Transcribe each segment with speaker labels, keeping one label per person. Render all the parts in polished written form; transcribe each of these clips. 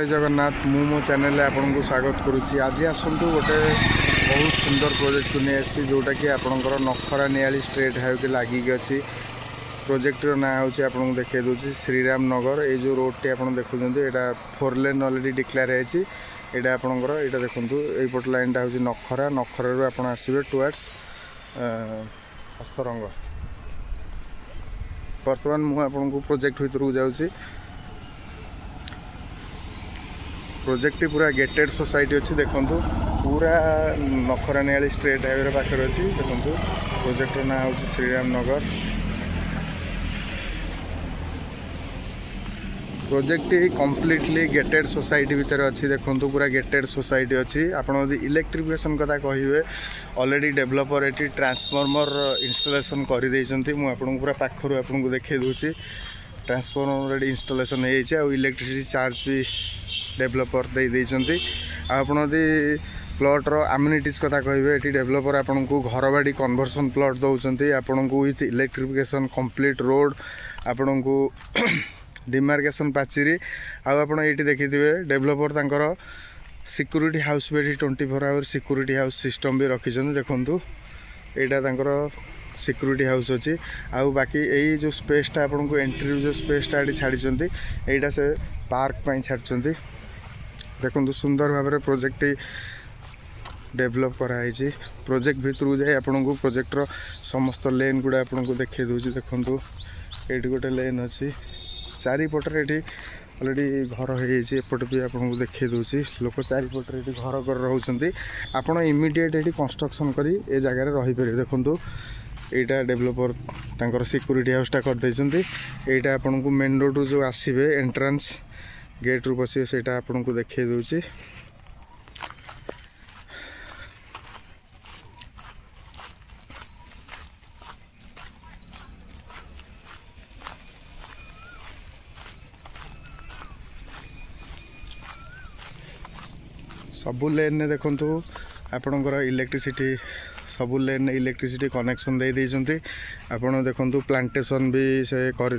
Speaker 1: जय जगन्नाथ मु मो चैनल आपन को स्वागत करुच्ची। आज आसतु गोटे बहुत सुंदर प्रोजेक्ट को नहीं आसी जोटा कि आपंकर नखरा नियाली स्ट्रेट हाईवे लगिक अच्छी। प्रोजेक्ट ना हूँ आपको देखा दूसरी श्रीराम नगर ये जो रोड टी आप देखुं यहाँ 4 लेन अलरेडी डिक्लेयर है। यहाँ आपंकर यहाँ देखूँ यहीपट लाइनटा हूँ नखरा नखर आप आसवे टुवर्ड्स हस्तरंग। बर्तमान मुझे प्रोजेक्ट भर को जाऊँगी। प्रोजेक्ट पूरा गेटेड सोसाइटी अच्छी देखूँ पूरा नखरा नियाली स्ट्रेट हाईवे पाखे अच्छी। देखूँ प्रोजेक्ट ना हूँ श्रीराम नगर। प्रोजेक्ट कम्प्लीटली गेटेड सोसाइटी भितर अच्छी। देखूँ पूरा गेटेड सोसाइटी अच्छी। आपड़ इलेक्ट्रिफिकेशन कथा कहे ऑलरेडी डेवलपर ये ट्रांसफॉर्मर इंस्टॉलेशन कर पूरा पाखर आपको देखे दूसरी। ट्रांसफॉर्मर ऑलरेडी इंस्टॉलेशन हो इलेक्ट्रिसिटी चार्ज भी डेवलपर देते। आपड़ी प्लॉटर आम्यूनिटीज कथा कहे ये डेवलपर आपन को घर बाड़ी कन्वर्सन प्लॉट दौरान आपन को विथ इलेक्ट्रिफिकेशन कंप्लीट रोड आपन को डिमार्केशन पाचेरी आप ये देखिए डेवलपर तांकर सिक्यूरिटी हाउस भी 24 आवर सिक्यूरिटी हाउस सिस्टम भी रखी। देखूँ यहाँ सिक्यूरिटी हाउस अच्छी। आउ बाकी यही जो स्पेसटा आपन को एंट्री जो स्पेसटा ये छाड़ी यहाँ से पार्क छाड़ी। देखो सुंदर भाव में प्रोजेक्ट डेवलप कराई। प्रोजेक्ट भितर जाए आपन को प्रोजेक्टर समस्त लेन गुड़ा आपन को देखे दूसरी। देखो ये गोटे लेन अच्छी चारिपटर ये अलरेडी घर होपट भी आपको देखे दूसरी। लोक चारिपटर ये घर कर रोचे आपड़ इमिडिएट ये कंस्ट्रक्शन करी ए जगार रहीपर। देखूँ यहाँ डेवलपर तांकर सिक्यूरिटी हाउसटा करदे। यहाँ आपन को मेन रोड रू जो आसवे एंट्रांस गेट रू बस से आपन को देखे दूसरी। सबू लेन ने देखूँ आपणकर इलेक्ट्रिसिटी सबू लेन इलेक्ट्रिसिटी कनेक्शन दे आपड़ देखूँ प्लांटेशन भी से कर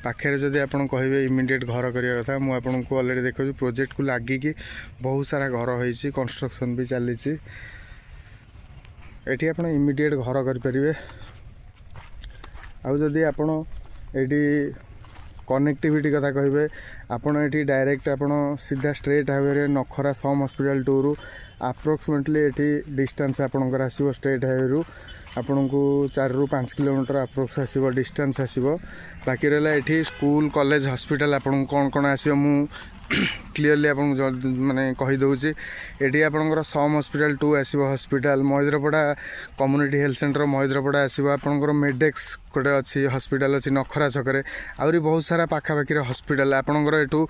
Speaker 1: पाखे जदि आप कहे इमिडिएट घर करने कथा मुझे अलरेडी देखो प्रोजेक्ट को लगिकी बहुत सारा घर हो कंस्ट्रक्शन भी चली। ये आप इमिडिएट घर करें। आदि आप कनेक्टिविटी कथा कहे आपड़ ये डायरेक्ट आपड़ सीधा स्ट्रेट हाईवे नखरा सम हॉस्पिटल 2 रु अप्रोक्सीमेटली ये डिस्टेंस आपंकर आसो स्ट्रेट हाईवे रु आपन को 4 रु 5 किलोमीटर अप्रोक्स आसो डिस्टेंस आसो। बाकी रहा ये स्कूल कॉलेज हॉस्पिटल आपन कौन कौन आसो मु क्लीयरली आप माने कहीदे। ये आपंकर सम हॉस्पिटल 2 आसो हॉस्पिटल महेन्द्रपड़ा कम्युनिटी हेल्थ सेंटर महेन्द्रपड़ा आसो आपंकर मेडेक्स गोटे अच्छी हॉस्पिटल अच्छी नखरा छकरे आहरी बहुत सारा पाखापाखि हॉस्पिटल आपंकर एठू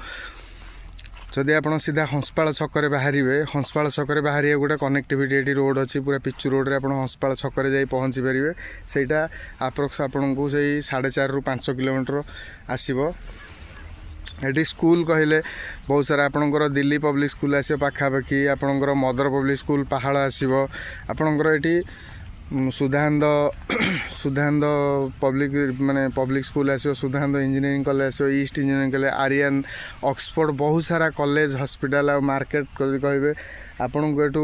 Speaker 1: जदि आप सीधा हंसपाल छकरे बाहर हंसपाल छकरे बाहर गोटे कनेक्टिविटी ये रोड अच्छी पूरा पिचु रोड रे आप हंसपाल छकरे जाई पहुँची पारे। सेटा अप्रोक्स आपन को से 4.5 रु 5 किलोमीटर आसो। ये स्कूल कहले बहुत सारा आपंकर दिल्ली पब्लिक स्कूल आसो पाखापाखि आपंकर मदर पब्लिक स्कूल पहाड़ आसो आपंकर ये सुधांद पब्लिक माने पब्लिक स्कूल आसो सुधांद इंजीनियरिंग कॉलेज आसो east engineering college Aryan Oxford बहुत सारा कॉलेज हॉस्पिटल आ मार्केट कहे आपन को एठू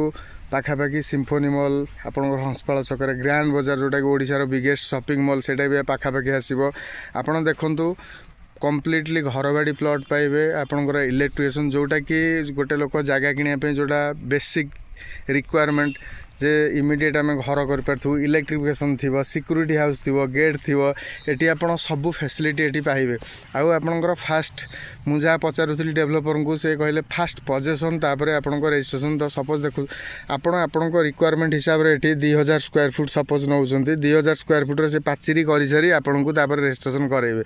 Speaker 1: पाखापाखि सिम्फोनी मॉल आपंकर हंसपाल छकरे ग्रैंड बाजार जोटा कि ओडिशार बिगेस्ट शॉपिंग मॉल सेटा भी पाखापाखि आसो। आपन देखंतु कम्प्लीटली घर बाड़ी प्लॉट पाइबे आपंकर इलेक्ट्रिफिकेशन जोटा कि गोटे लोक जगह किणापी जोटा बेसिक रिक्वायरमेंट जे इमिडिएट आम घर कर इलेक्ट्रिफिकेशन थी सिक्यूरिटी हाउस थी गेट थी ये आप सबू फैसिलिटी ये पाइबे। आउ आपंकर फास्ट मुझे पचारूली डेवलपर को से कहले फास्ट पजेसन तापर आपंक रजिस्ट्रेशन। तो सपोज देखो आपण रिक्वायरमेंट हिसाब से 2000 स्क्वायर फुट सपोज नौ 2000 स्क्वायर फुट्रे से पाचेरी कर सारी आपन को रजिस्ट्रेशन करेंगे।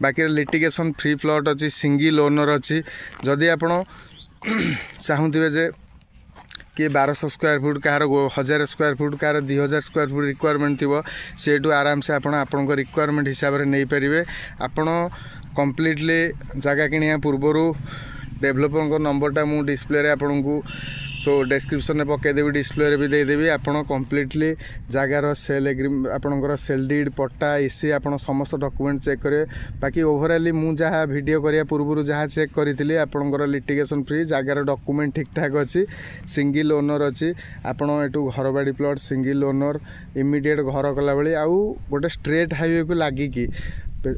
Speaker 1: बाकी लिटिगेशन फ्री प्लॉट अच्छी सिंगल ओनर अच्छी। जदि आप चाहूबे जे कि 1200 स्क्वायर फुट कहार 1000 स्क्वायर फुट कहार 2000 स्क्वायर फुट रिक्वायरमेंट थी सेठू आराम से आपन रिक्वायरमेंट हिसाब से नहीं पारे। आपड़ कम्प्लीटली जगह किणा पूर्वर डेवलपर नंबरटा मु डिस्प्ले आपन को सो डिस्क्रिप्शन में पकईदेवी डिस्प्ले भी देदेवी आपण कम्प्लीटली जगार सेल आपणकर सेल डीड पट्टा इसी आप समस्त डॉक्यूमेंट चेक करेंगे बाकी ओवरऑली मु जहाँ वीडियो करिया पूर्व जहाँ चेक करी आपणकर लिटिगेशन फ्री जगार डॉक्यूमेंट ठीक ठाक अच्छी सिंगल ओनर अच्छी आपण एटू घर बाड़ी प्लॉट सिंगल ओनर इमिडिएट घर कला बेली आउ गोटे स्ट्रेट हाईवे को लगिकी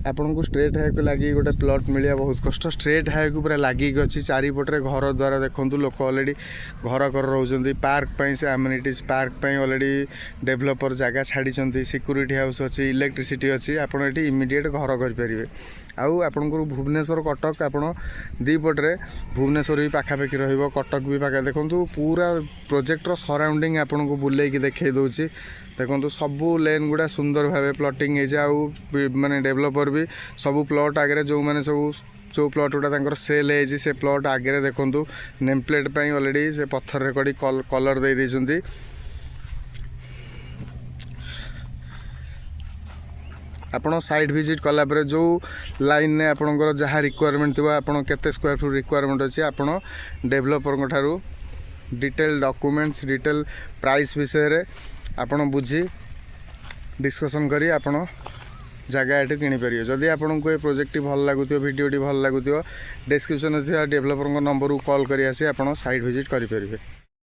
Speaker 1: आपन को स्ट्रेट हाईवे को लगी गोटे प्लॉट मिलिया बहुत कष्ट स्ट्रेट हाईवे को पूरा लगिक अच्छी चारिपटे घर द्वारा देखूँ लोक अलरेडी घर कर रोच पार्क से आमिनिटीज पार्क अलरेडी डेभलपर जगह छाड़ी सिक्यूरीटी हाउस अच्छी इलेक्ट्रिसिटी अच्छी आपड़ ये इमिडिएट घर करेंगे आउ आपण को भुवनेश्वर कटक आपड़ दीपटे भुवनेश्वर भी पाखापाखि रटक भी पाखा देखूँ पूरा प्रोजेक्टर सराउंडिंग आपन को बुलेकी देखे दूसरी देखो सबू लेन गुड़ा सुंदर भाव प्लॉटिंग माने डेभलपर भी सबू प्लॉट आगे जो मैंने सब जो प्लॉट गुड़ा सेल है से प्लॉट आगे देखूँ नेम प्लेट अलरेडी से पत्थर कड़ी कलर दे देइछंती आपण साइट विजिट कला परे जो लाइन ने आपणकर जहाँ रिक्वायरमेंट थी आपन केते स्क्वायर फुट रिक्वायरमेंट अच्छी आपन डेभलपर ठारू डिटेल डॉक्यूमेंट्स डिटेल प्राइस विषय रे आपण बुझी डिस्कशन करी आपण जगह ये किनीपर जदि आपन को ये प्रोजेक्ट भल लगुव भिडियोटी भल लगुव डिस्क्रिप्शन डेभलपर नंबर को कॉल करी आसी आप साइट विजिट करेंगे।